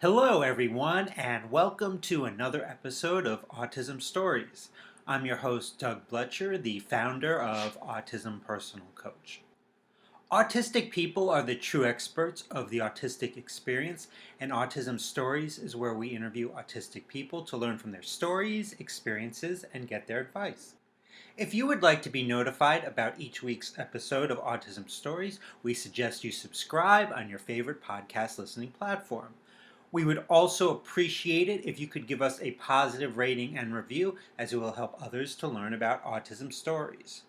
Hello, everyone, and welcome to another episode of Autism Stories. I'm your host, Doug Bletcher, the founder of Autism Personal Coach. Autistic people are the true experts of the autistic experience, and Autism Stories is where we interview autistic people to learn from their stories, experiences, and get their advice. If you would like to be notified about each week's episode of Autism Stories, we suggest you subscribe on your favorite podcast listening platform. We would also appreciate it if you could give us a positive rating and review, as it will help others to learn about autism stories.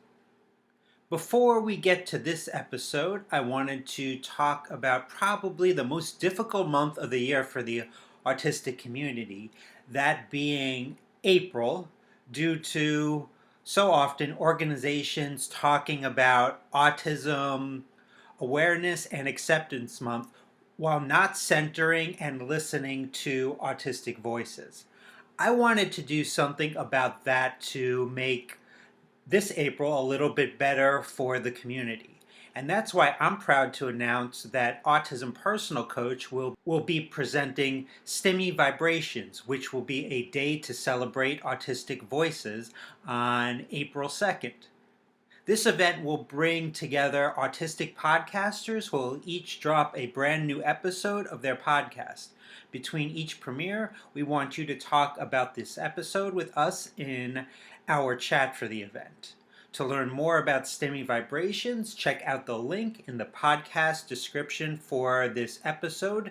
Before we get to this episode, I wanted to talk about probably the most difficult month of the year for the autistic community, that being April, due to so often organizations talking about Autism Awareness and Acceptance Month while not centering and listening to autistic voices. I wanted to do something about that to make this April a little bit better for the community. And that's why I'm proud to announce that Autism Personal Coach will be presenting STEMI Vibrations, which will be a day to celebrate autistic voices on April 2nd. This event will bring together autistic podcasters who will each drop a brand new episode of their podcast. Between each premiere, we want you to talk about this episode with us in our chat for the event. To learn more about STEMI Vibrations, check out the link in the podcast description for this episode.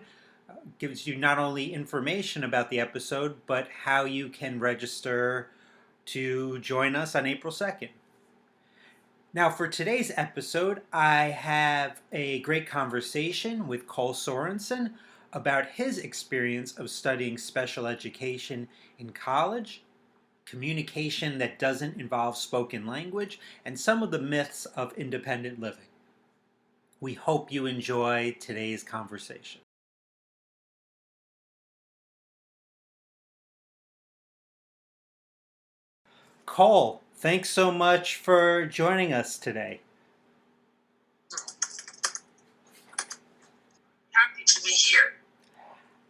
It gives you not only information about the episode, but how you can register to join us on April 2nd. Now, for today's episode, I have a great conversation with Cole Sorensen about his experience of studying special education in college, communication that doesn't involve spoken language, and some of the myths of independent living. We hope you enjoy today's conversation. Cole, thanks so much for joining us today. Happy to be here.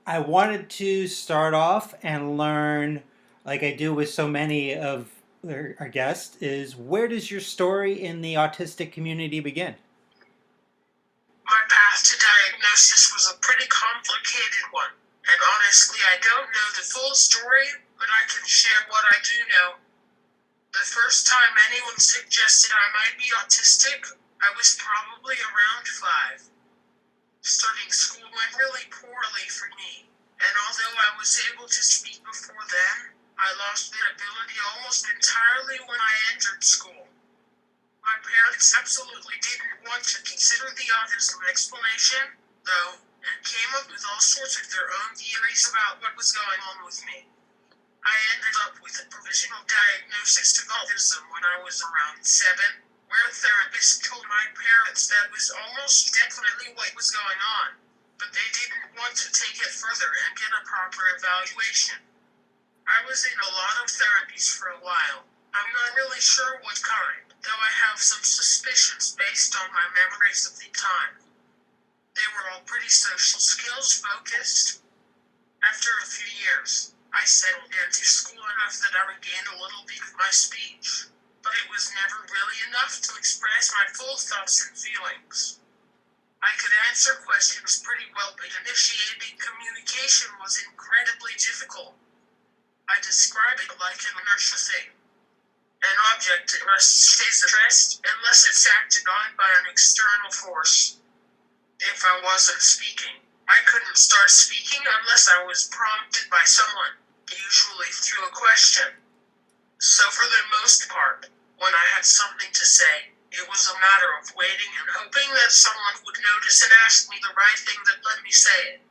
I wanted to start off and learn, like I do with so many of our guests, is where does your story in the autistic community begin? My path to diagnosis was a pretty complicated one, and honestly, I don't know the full story, but I can share what I do know. The first time anyone suggested I might be autistic, I was probably around 5. Starting school went really poorly for me, and although I was able to speak before then, I lost that ability almost entirely when I entered school. My parents absolutely didn't want to consider the autism explanation, though, and came up with all sorts of their own theories about what was going on with me. I ended up with a provisional diagnosis of autism when I was around 7, where a therapist told my parents that was almost definitely what was going on, but they didn't want to take it further and get a proper evaluation. I was in a lot of therapies for a while. I'm not really sure what kind, though I have some suspicions based on my memories of the time. They were all pretty social skills focused. After a few years, I settled into school enough that I regained a little bit of my speech, but it was never really enough to express my full thoughts and feelings. I could answer questions pretty well, but initiating communication was incredibly difficult. I describe it like an inertia thing. An object at rest stays at rest unless it's acted on by an external force. If I wasn't speaking, I couldn't start speaking unless I was prompted by someone, usually through a question. So for the most part, when I had something to say, it was a matter of waiting and hoping that someone would notice and ask me the right thing that let me say it.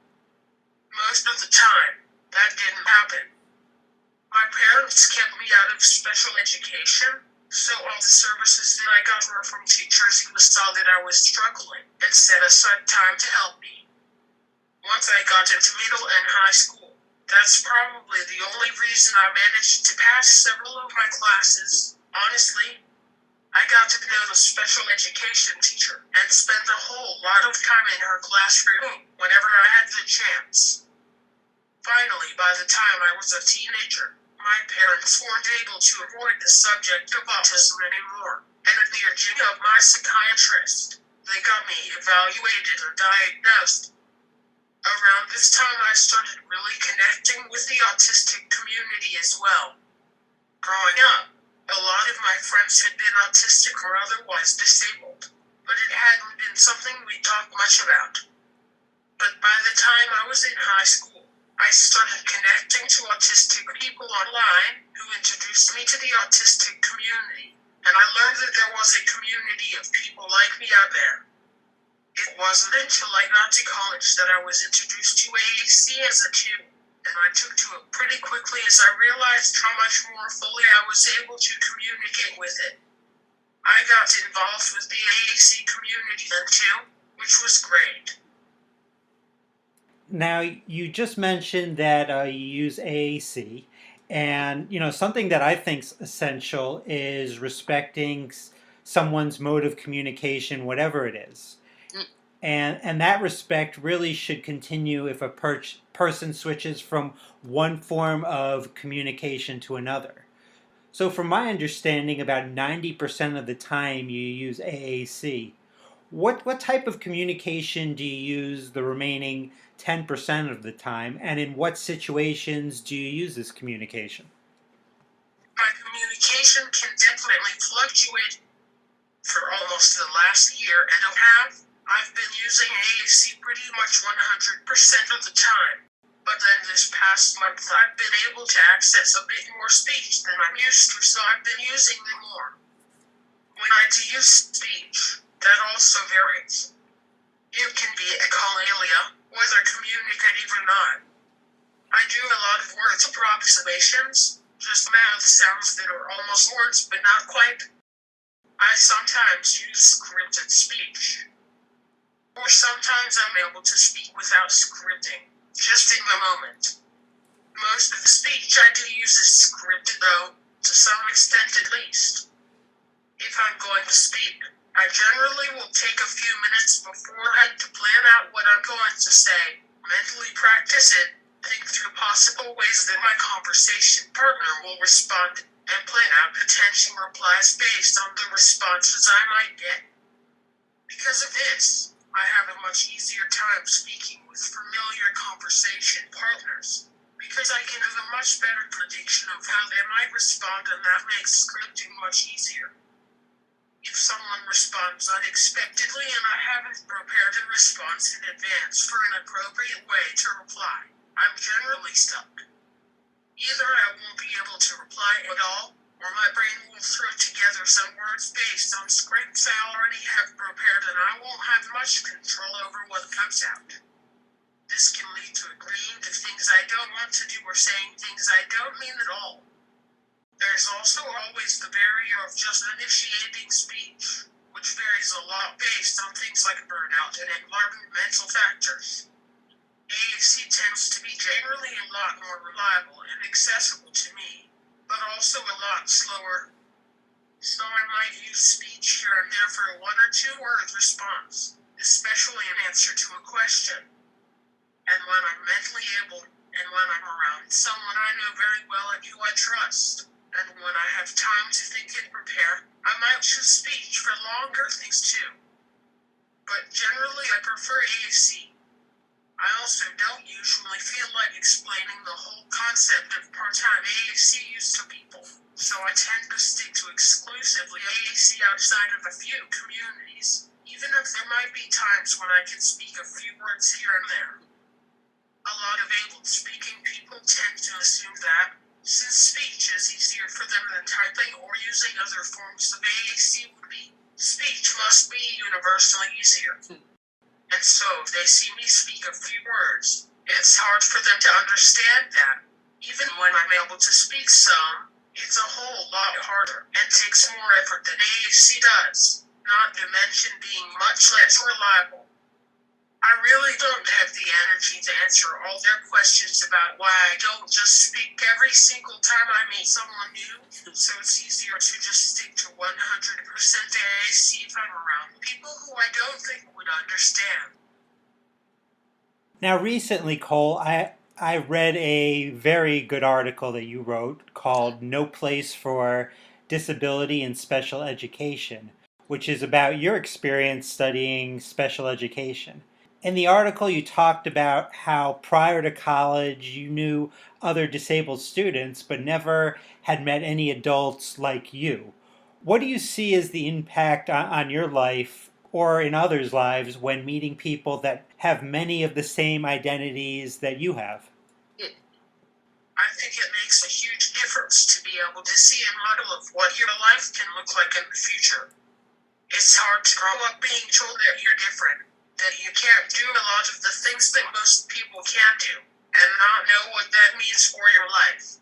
Most of the time, that didn't happen. My parents kept me out of special education, so all the services that I got were from teachers who saw that I was struggling and set aside time to help me. Once I got into middle and high school, that's probably the only reason I managed to pass several of my classes. Honestly, I got to know the special education teacher and spent a whole lot of time in her classroom whenever I had the chance. Finally, by the time I was a teenager, my parents weren't able to avoid the subject of autism anymore, and at the urging of my psychiatrist, they got me evaluated and diagnosed. Around this time, I started really connecting with the autistic community as well. Growing up, a lot of my friends had been autistic or otherwise disabled, but it hadn't been something we talked much about. But by the time I was in high school, I started connecting to autistic people online who introduced me to the autistic community, and I learned that there was a community of people like me out there. It wasn't until I got to college that I was introduced to AAC as a kid, and I took to it pretty quickly as I realized how much more fully I was able to communicate with it. I got involved with the AAC community then too, which was great. Now, you just mentioned that you use AAC, and something that I think's essential is respecting someone's mode of communication, whatever it is. And that respect really should continue if a person switches from one form of communication to another. So, from my understanding, about 90% of the time you use AAC. What type of communication do you use the remaining 10% of the time, and in what situations do you use this communication? My communication can definitely fluctuate. For almost the last year and a half, I've been using AAC pretty much 100% of the time. But then this past month, I've been able to access a bit more speech than I'm used to, so I've been using them more. When I do use speech, that also varies. It can be echolalia, whether communicative or not. I do a lot of words approximations, just mouth sounds that are almost words but not quite. I sometimes use scripted speech. Or sometimes I'm able to speak without scripting, just in the moment. Most of the speech I do use is scripted though, to some extent at least. If I'm going to speak, I generally will take a few minutes beforehand to plan out what I'm going to say, mentally practice it, think through possible ways that my conversation partner will respond, and plan out potential replies based on the responses I might get. Because of this, I have a much easier time speaking with familiar conversation partners, because I can have a much better prediction of how they might respond, and that makes scripting much easier. If someone responds unexpectedly and I haven't prepared a response in advance for an appropriate way to reply, I'm generally stuck. Either I won't be able to reply at all, or my brain will throw together some words based on scripts I already have prepared, and I won't have much control over what comes out. This can lead to agreeing to things I don't want to do or saying things I don't mean at all. There's also always the barrier of just initiating speech, which varies a lot based on things like burnout and environmental factors. AAC tends to be generally a lot more reliable and accessible to me, but also a lot slower. So I might use speech here and there for a 1 or 2 word response, especially in answer to a question. And when I'm mentally able, and when I'm around someone I know very well and who I trust, and when I have time to think and prepare, I might choose speech for longer things too. But generally I prefer AAC. I also don't usually feel like explaining the whole concept of part-time AAC use to people, so I tend to stick to exclusively AAC outside of a few communities, even if there might be times when I can speak a few words here and there. A lot of able-speaking people tend to assume that, since speech is easier for them than typing or using other forms of AAC would be, speech must be universally easier. And so if they see me speak a few words, it's hard for them to understand that. Even when I'm able to speak some, it's a whole lot harder and takes more effort than AAC does, not to mention being much less reliable. I really don't have the energy to answer all their questions about why I don't just speak every single time I meet someone new, so it's easier to just stick to 100% AAC if I'm around people who I don't think would understand. Now, recently, Cole, I read a very good article that you wrote called No Place for Disability in Special Education, which is about your experience studying special education. In the article, you talked about how prior to college you knew other disabled students but never had met any adults like you. What do you see as the impact on your life or in others' lives when meeting people that have many of the same identities that you have? I think it makes a huge difference to be able to see a model of what your life can look like in the future. It's hard to grow up being told that you're different, that you can't do a lot of the things that most people can do, and not know what that means for your life.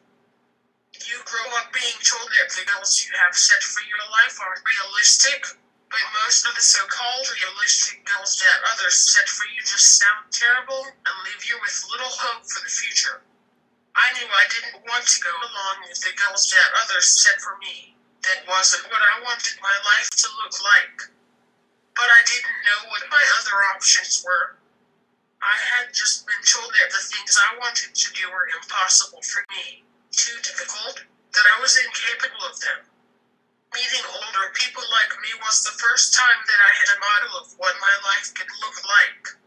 You grow up being told that the goals you have set for your life aren't realistic, but most of the so-called realistic goals that others set for you just sound terrible and leave you with little hope for the future. I knew I didn't want to go along with the goals that others set for me. That wasn't what I wanted my life to look like. But I didn't know what my other options were. I had just been told that the things I wanted to do were impossible for me, too difficult, that I was incapable of them. Meeting older people like me was the first time that I had a model of what my life could look like.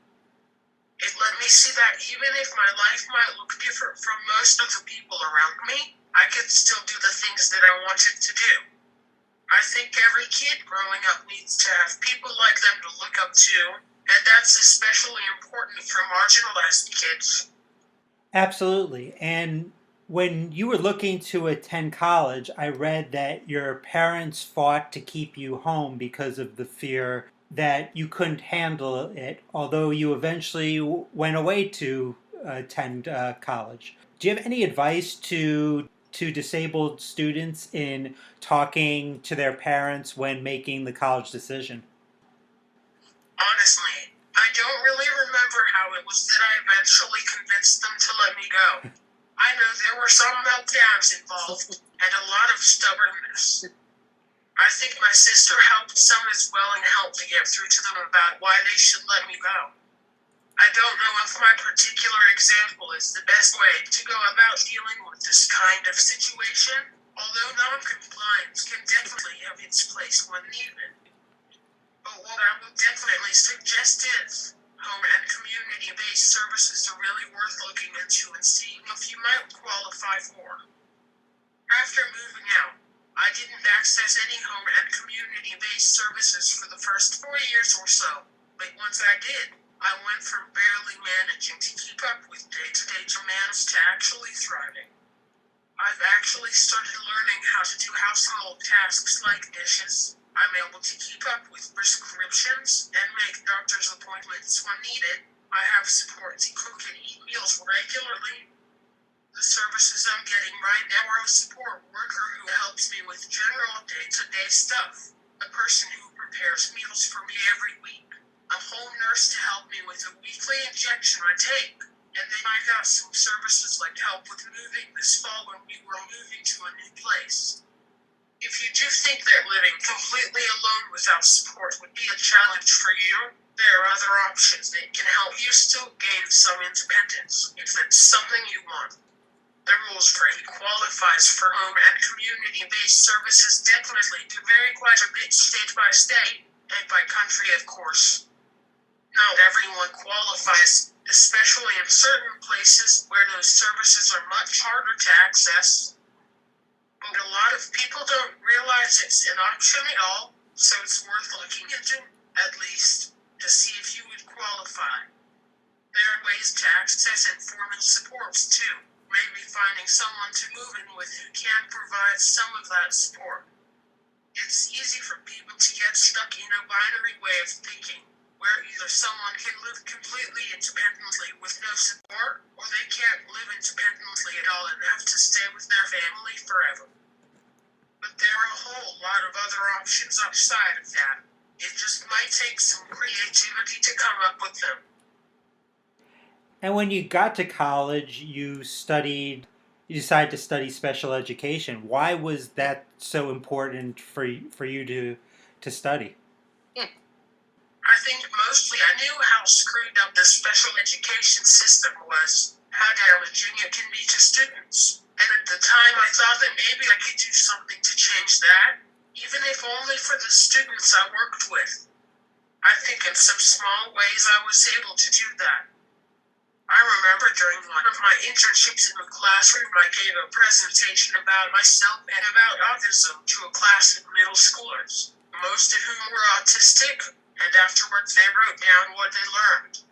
It let me see that even if my life might look different from most of the people around me, I could still do the things that I wanted to do. I think every kid growing up needs to have people like them to look up to, and that's especially important for marginalized kids. Absolutely. And when you were looking to attend college, I read that your parents fought to keep you home because of the fear that you couldn't handle it, although you eventually went away to attend college. Do you have any advice to disabled students in talking to their parents when making the college decision? Honestly, I don't really remember how it was that I eventually convinced them to let me go. I know there were some meltdowns involved, and a lot of stubbornness. I think my sister helped some as well and helped to get through to them about why they should let me go. I don't know if my particular example is the best way to go about dealing with this kind of situation, although non-compliance can definitely have its place when needed. But what I would definitely suggest is home and community-based services are really worth looking into and seeing if you might qualify for. After moving out, I didn't access any home and community-based services for the first 4 years or so, but once I did, I went from barely managing to keep up with day-to-day demands to actually thriving. I've actually started learning how to do household tasks like dishes. I'm able to keep up with prescriptions and make doctor's appointments when needed. I have support to cook and eat meals regularly. The services I'm getting right now are a support worker who helps me with general day-to-day stuff, a person who prepares meals for me every week, a home nurse to help me with a weekly injection I take, and then I got some services like help with moving this fall when we were moving to a new place. If you do think that living completely alone without support would be a challenge for you, there are other options that can help you still gain some independence if that's something you want. The rules for who qualifies for home and community-based services definitely do vary quite a bit state by state and by country, of course. Not everyone qualifies, especially in certain places where those services are much harder to access. But a lot of people don't realize it's an option at all, so it's worth looking into, at least, to see if you would qualify. There are ways to access informal supports too, maybe finding someone to move in with who can provide some of that support. It's easy for people to get stuck in a binary way of thinking, where either someone can live completely independently with no support, or they can't live independently at all and have to stay with their family forever. But there are a whole lot of other options outside of that. It just might take some creativity to come up with them. And when you got to college, you decided to study special education. Why was that so important for you to study? I think mostly I knew how screwed up the special education system was, how damaging it can be to students. And at the time, I thought that maybe I could do something to change that, even if only for the students I worked with. I think in some small ways I was able to do that. I remember during one of my internships in the classroom, I gave a presentation about myself and about autism to a class of middle schoolers, most of whom were autistic, and afterwards they wrote down what they learned.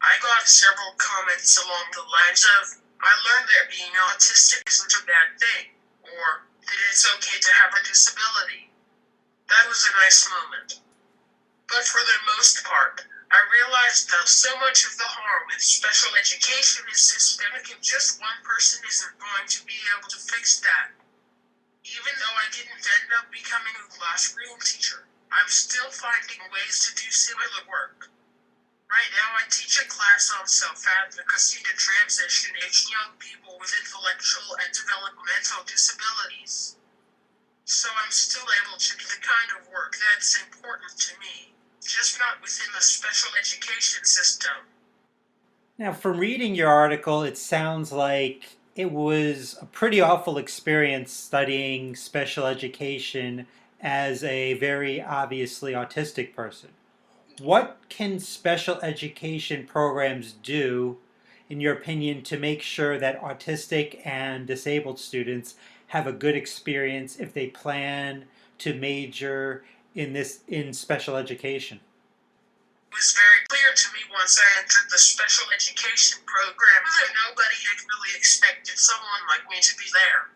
I got several comments along the lines of, I learned that being autistic isn't a bad thing, or that it's okay to have a disability. That was a nice moment. But for the most part, I realized that so much of the harm with special education is systemic and just one person isn't going to be able to fix that. Even though I didn't end up becoming a classroom teacher, I'm still finding ways to do similar work. Right now I teach a class on self-advocacy to transition-age young people with intellectual and developmental disabilities. So I'm still able to do the kind of work that's important to me, just not within the special education system. Now, from reading your article, it sounds like it was a pretty awful experience studying special education as a very obviously autistic person. What can special education programs do, in your opinion, to make sure that autistic and disabled students have a good experience if they plan to major in special education? It was very clear to me once I entered the special education program that nobody had really expected someone like me to be there.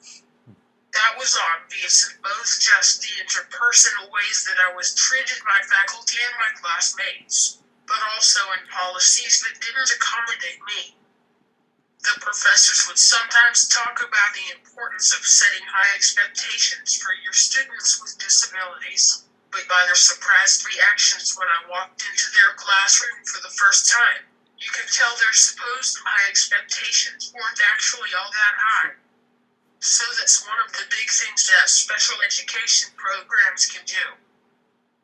That was obvious in both just the interpersonal ways that I was treated by faculty and my classmates, but also in policies that didn't accommodate me. The professors would sometimes talk about the importance of setting high expectations for your students with disabilities, but by their surprised reactions when I walked into their classroom for the first time, you could tell their supposed high expectations weren't actually all that high. So that's one of the big things that special education programs can do.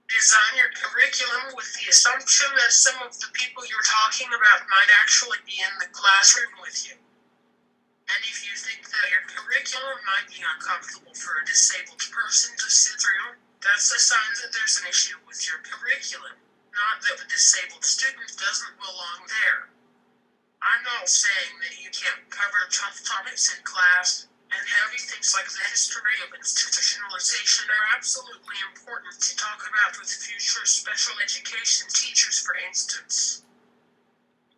Design your curriculum with the assumption that some of the people you're talking about might actually be in the classroom with you. And if you think that your curriculum might be uncomfortable for a disabled person to sit through, that's a sign that there's an issue with your curriculum, not that the disabled student doesn't belong there. I'm not saying that you can't cover tough topics in class, and heavy things like the history of institutionalization are absolutely important to talk about with future special education teachers, for instance.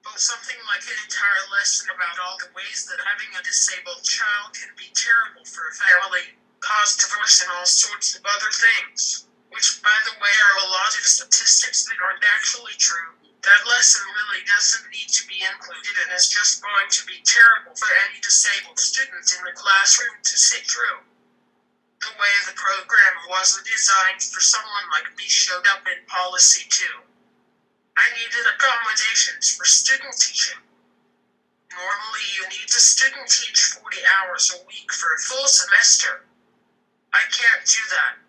But something like an entire lesson about all the ways that having a disabled child can be terrible for a family, cause divorce, and all sorts of other things, which, by the way, are a lot of statistics that aren't actually true. That lesson really doesn't need to be included and is just going to be terrible for any disabled student in the classroom to sit through. The way the program wasn't designed for someone like me showed up in policy too. I needed accommodations for student teaching. Normally you need to student teach 40 hours a week for a full semester. I can't do that.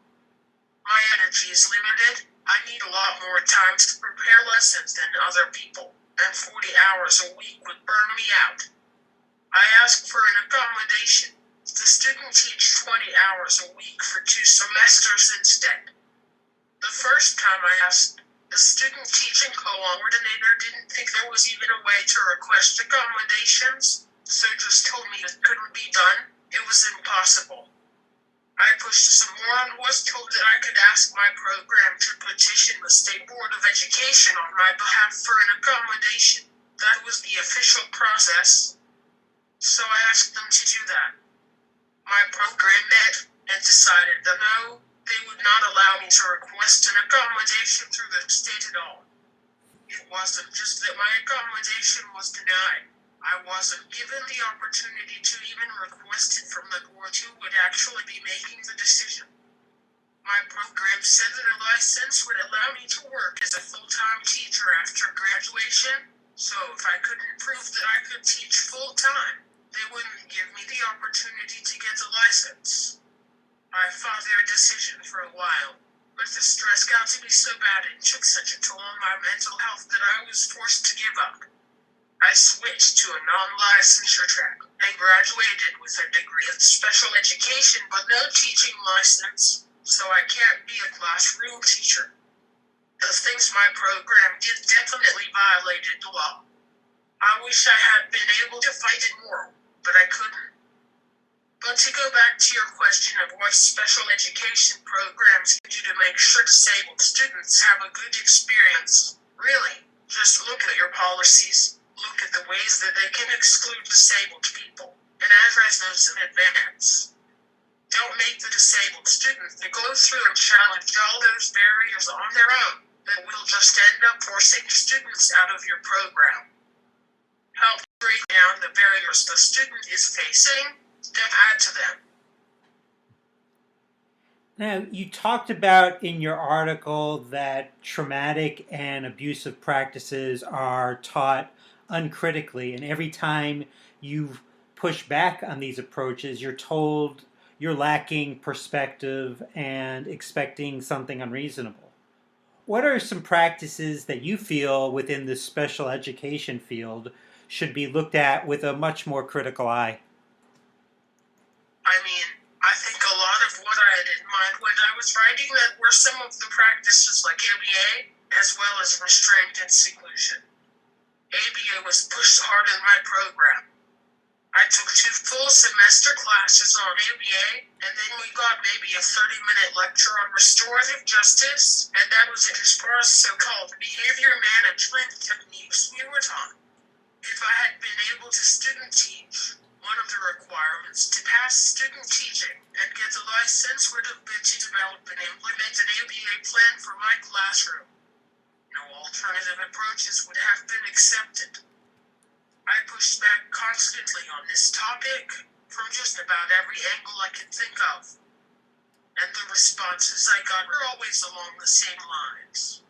My energy is limited. I need a lot more time to prepare lessons than other people, and 40 hours a week would burn me out. I asked for an accommodation. The student teach 20 hours a week for 2 semesters instead. The first time I asked, the student teaching coordinator didn't think there was even a way to request accommodations, so just told me it couldn't be done. It was impossible. I pushed some more and was told that I could ask my program to petition the State Board of Education on my behalf for an accommodation. That was the official process. So I asked them to do that. My program met and decided that no, they would not allow me to request an accommodation through the state at all. It wasn't just that my accommodation was denied. I wasn't given the opportunity to even request it from the board who would actually be making the decision. My program said that a license would allow me to work as a full-time teacher after graduation, so if I couldn't prove that I could teach full-time, they wouldn't give me the opportunity to get the license. I fought their decision for a while, but the stress got to be so bad and took such a toll on my mental health that I was forced to give up. I switched to a non-licensure track and graduated with a degree in special education but no teaching license, so I can't be a classroom teacher. The things my program did definitely violated the law. I wish I had been able to fight it more, but I couldn't. But to go back to your question of what special education programs can do to make sure disabled students have a good experience, really, just look at your policies, look at the ways that they can exclude disabled people, and address those in advance. Don't make the disabled students that go through and challenge all those barriers on their own that will just end up forcing students out of your program. Help break down the barriers the student is facing, then add to them. Now, you talked about in your article that traumatic and abusive practices are taught uncritically, and every time you push back on these approaches, you're told you're lacking perspective and expecting something unreasonable. What are some practices that you feel within the special education field should be looked at with a much more critical eye? I think a lot of what I had in mind when I was writing that were some of the practices like ABA, as well as restraint and seclusion. ABA was pushed hard in my program. I took 2 full semester classes on ABA, and then we got maybe a 30-minute lecture on restorative justice, and that was it as far as so-called behavior management techniques we were taught. If I had been able to student teach, one of the requirements to pass student teaching and get the license would have been to develop and implement an ABA plan for my classroom. No alternative approaches would have been accepted. I pushed back constantly on this topic from just about every angle I could think of, and the responses I got were always along the same lines.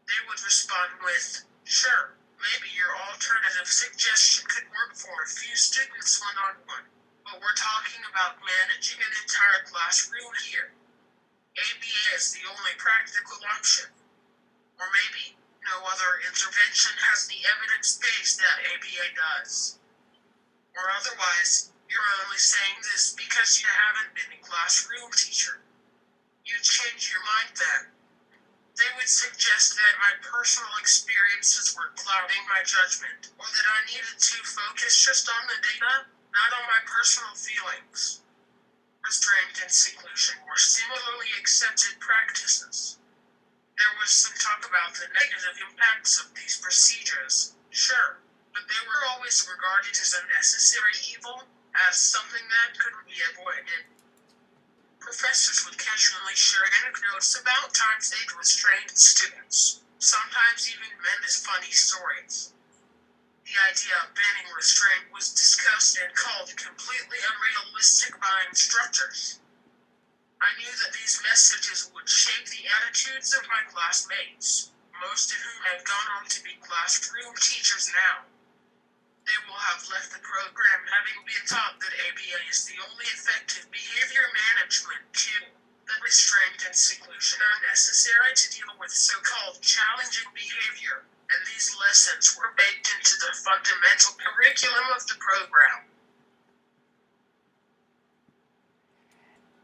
They would respond with, "Sure, maybe your alternative suggestion could work for a few students one-on-one, but we're talking about managing an entire classroom here. ABA is the only practical option. Or maybe no other intervention has the evidence base that ABA does. Or otherwise, you're only saying this because you haven't been a classroom teacher. You change your mind then." They would suggest that my personal experiences were clouding my judgment, or that I needed to focus just on the data, not on my personal feelings. Restraint and seclusion were similarly accepted practices. There was some talk about the negative impacts of these procedures, sure, but they were always regarded as a necessary evil, as something that couldn't be avoided. Professors would casually share anecdotes about times they'd restrained students, sometimes even meant as funny stories. The idea of banning restraint was discussed and called completely unrealistic by instructors. I knew that these messages would shape the attitudes of my classmates, most of whom have gone on to be classroom teachers now. They will have left the program having been taught that ABA is the only effective behavior management tool, that restraint and seclusion are necessary to deal with so-called challenging behavior, and these lessons were baked into the fundamental curriculum of the program.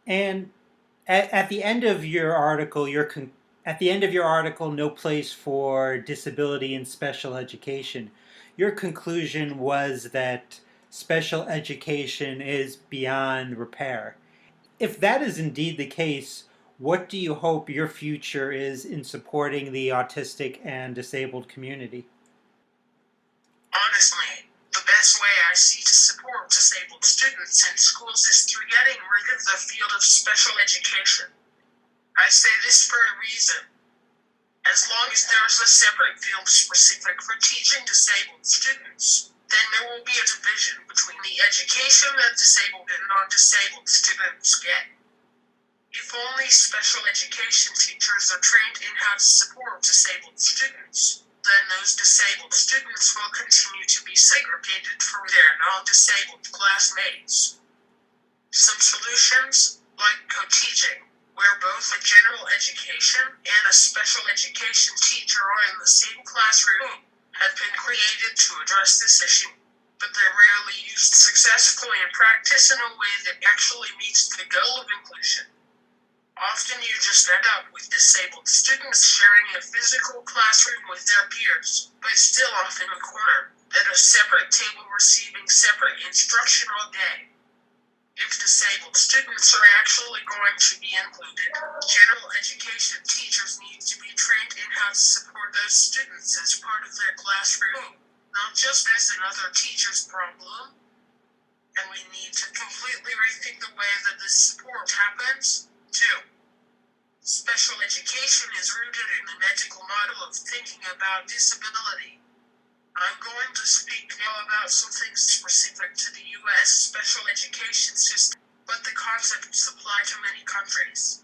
And at the end of your article, No Place for Disability in Special Education, your conclusion was that special education is beyond repair. If that is indeed the case, what do you hope your future is in supporting the autistic and disabled community? Honestly, the best way I see to support disabled students in schools is through getting rid of the field of special education. I say this for a reason. As long as there is a separate field specific for teaching disabled students, then there will be a division between the education that disabled and non-disabled students get. If only special education teachers are trained in how to support disabled students, then those disabled students will continue to be segregated from their non-disabled classmates. Some solutions, like co-teaching, where both a general education and a special education teacher are in the same classroom, have been created to address this issue, but they're rarely used successfully in practice in a way that actually meets the goal of inclusion. Often you just end up with disabled students sharing a physical classroom with their peers, but still off in a corner, at a separate table receiving separate instruction all day. If disabled students are actually going to be included, general education teachers need to be trained in how to support those students as part of their classroom, not just as another teacher's problem. And we need to completely rethink the way that this support happens, too. Special education is rooted in the medical model of thinking about disability. I'm going to speak now about some things specific to the U.S. special education system, but the concepts apply to many countries.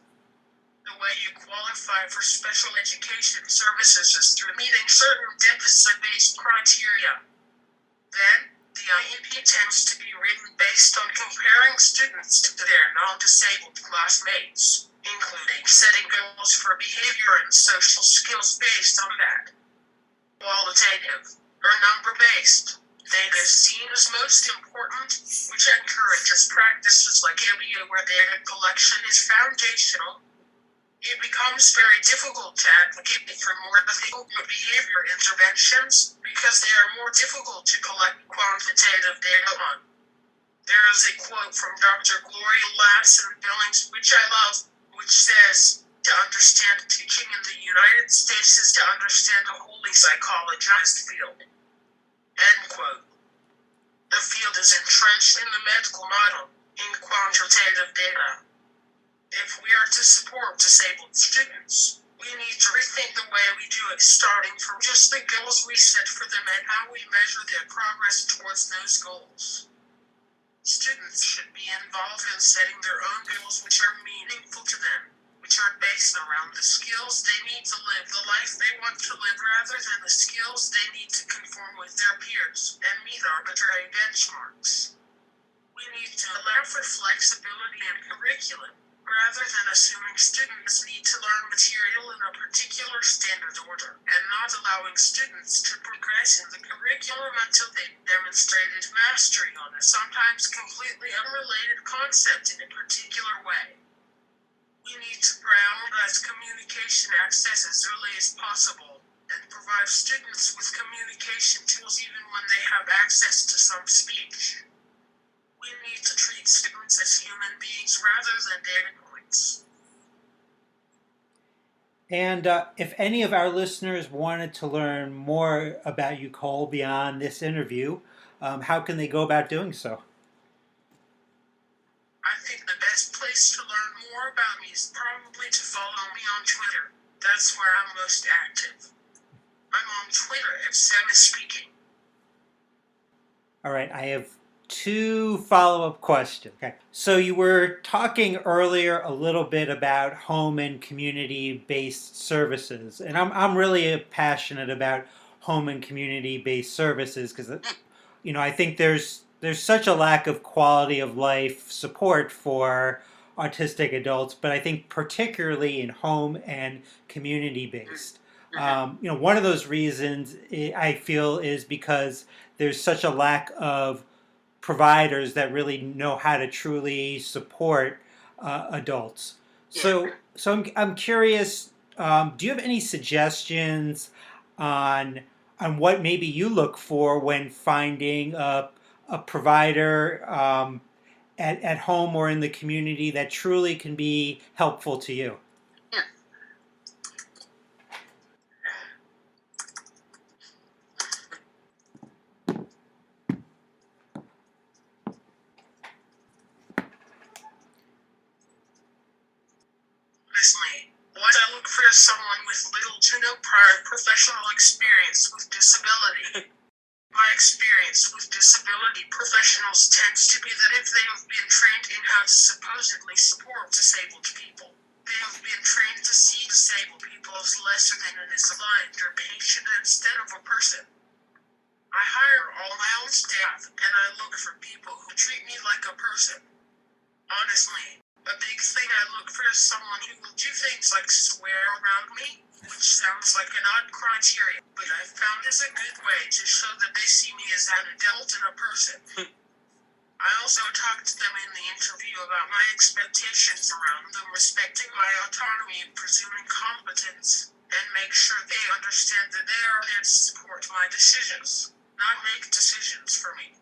The way you qualify for special education services is through meeting certain deficit-based criteria. Then, the IEP tends to be written based on comparing students to their non-disabled classmates, including setting goals for behavior and social skills based on that. Qualitative or number-based data is seen as most important, which encourages practices like area where data collection is foundational. It becomes very difficult to advocate for more ethical behavior interventions because they are more difficult to collect quantitative data on. There is a quote from Dr. Gloria Ladson-Billings, which I love, which says, "To understand teaching in the United States is to understand a wholly psychologized field." End quote. The field is entrenched in the medical model, in quantitative data. If we are to support disabled students, we need to rethink the way we do it, starting from just the goals we set for them and how we measure their progress towards those goals. Students should be involved in setting their own goals which are meaningful to them, which are based around the skills they need to live the life they want to live rather than the skills they need to conform with their peers and meet arbitrary benchmarks. We need to allow for flexibility in curriculum, rather than assuming students need to learn material in a particular standard order, and not allowing students to progress in the curriculum until they've demonstrated mastery on a sometimes completely unrelated concept in a particular way. We need to prioritize communication access as early as possible, and provide students with communication tools even when they have access to some speech. We need to treat students as human beings rather than data points. And if any of our listeners wanted to learn more about you, Cole, beyond this interview, how can they go about doing so? I think the best place to learn more about me is probably to follow me on Twitter. That's where I'm most active. I'm on Twitter at Sam is Speaking. All right, I have two follow-up questions. Okay. So you were talking earlier a little bit about home and community-based services, and I'm really passionate about home and community-based services because I think there's such a lack of quality of life support for autistic adults, but I think particularly in home and community based. One of those reasons I feel is because there's such a lack of providers that really know how to truly support adults. So I'm curious. Do you have any suggestions on what maybe you look for when finding a provider at home or in the community that truly can be helpful to you? Honestly, what I look for is someone with little to no prior professional experience with disability. My experience with disability professionals tends to be that if they have been trained in how to supposedly support disabled people, they have been trained to see disabled people as lesser than and as a client or patient instead of a person. I hire all my own staff, and I look for people who treat me like a person. Honestly, a big thing I look for is someone who will do things like swear around me, which sounds like an odd criteria, but I found is a good way to show that they see me as an adult and a person. I also talked to them in the interview about my expectations around them respecting my autonomy and presuming competence, and make sure they understand that they are there to support my decisions, not make decisions for me.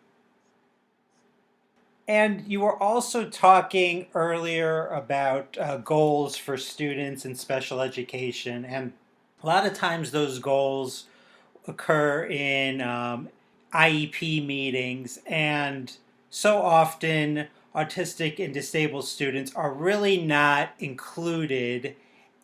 And you were also talking earlier about goals for students in special education, and a lot of times those goals occur in IEP meetings, and so often autistic and disabled students are really not included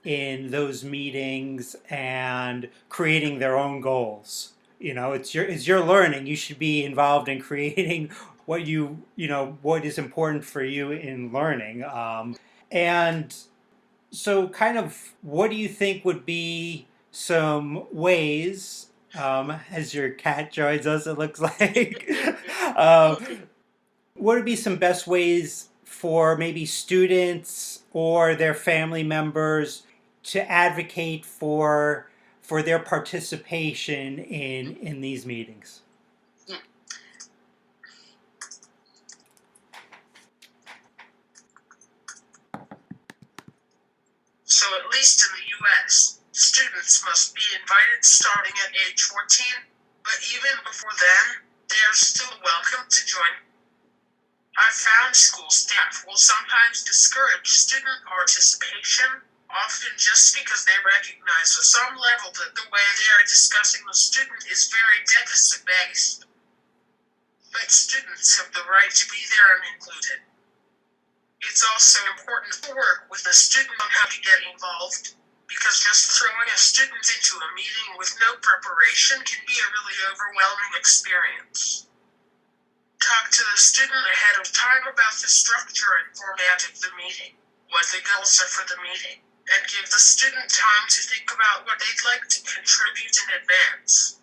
in those meetings and creating their own goals. It's your learning. You should be involved in creating what is important for you in learning. And so, kind of, what do you think would be some ways, as your cat joins us, it looks like, uh, what would be some best ways for maybe students or their family members to advocate for their participation in these meetings? So at least in the US, students must be invited starting at age 14, but even before then, they are still welcome to join. I've found school staff will sometimes discourage student participation, often just because they recognize at some level that the way they are discussing the student is very deficit-based. But students have the right to be there and included. It's also important to work with the student on how to get involved, because just throwing a student into a meeting with no preparation can be a really overwhelming experience. Talk to the student ahead of time about the structure and format of the meeting, what the goals are for the meeting, and give the student time to think about what they'd like to contribute in advance.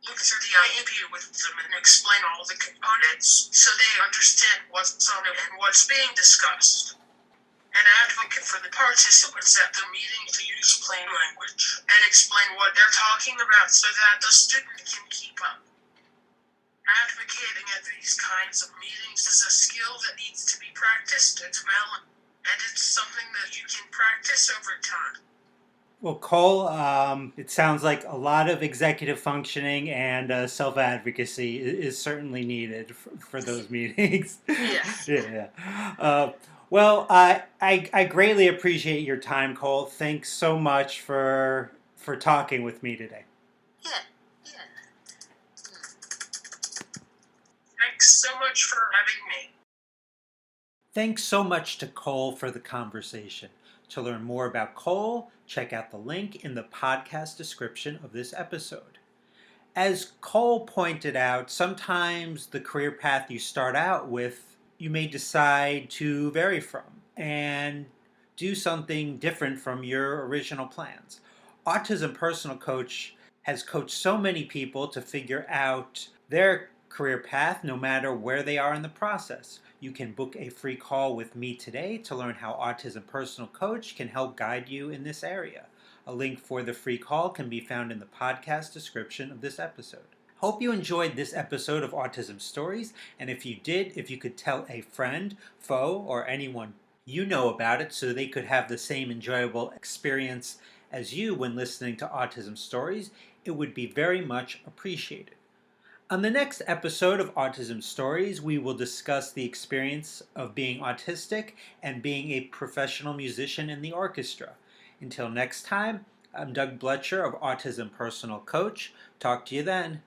Look through the IEP with them and explain all the components so they understand what's on it and what's being discussed. And advocate for the participants at the meeting to use plain language and explain what they're talking about so that the student can keep up. Advocating at these kinds of meetings is a skill that needs to be practiced and developed, and it's something that you can practice over time. Well, Cole, it sounds like a lot of executive functioning and self-advocacy is certainly needed for those meetings. Yes. Yeah. Well, I greatly appreciate your time, Cole. Thanks so much for talking with me today. Yeah. Thanks so much for having me. Thanks so much to Cole for the conversation. To learn more about Cole, check out the link in the podcast description of this episode. As Cole pointed out, sometimes the career path you start out with, you may decide to vary from and do something different from your original plans. Autism Personal Coach has coached so many people to figure out their career path no matter where they are in the process. You can book a free call with me today to learn how Autism Personal Coach can help guide you in this area. A link for the free call can be found in the podcast description of this episode. Hope you enjoyed this episode of Autism Stories, and if you did, if you could tell a friend, foe, or anyone you know about it so they could have the same enjoyable experience as you when listening to Autism Stories, it would be very much appreciated. On the next episode of Autism Stories, we will discuss the experience of being autistic and being a professional musician in the orchestra. Until next time, I'm Doug Bletcher of Autism Personal Coach. Talk to you then.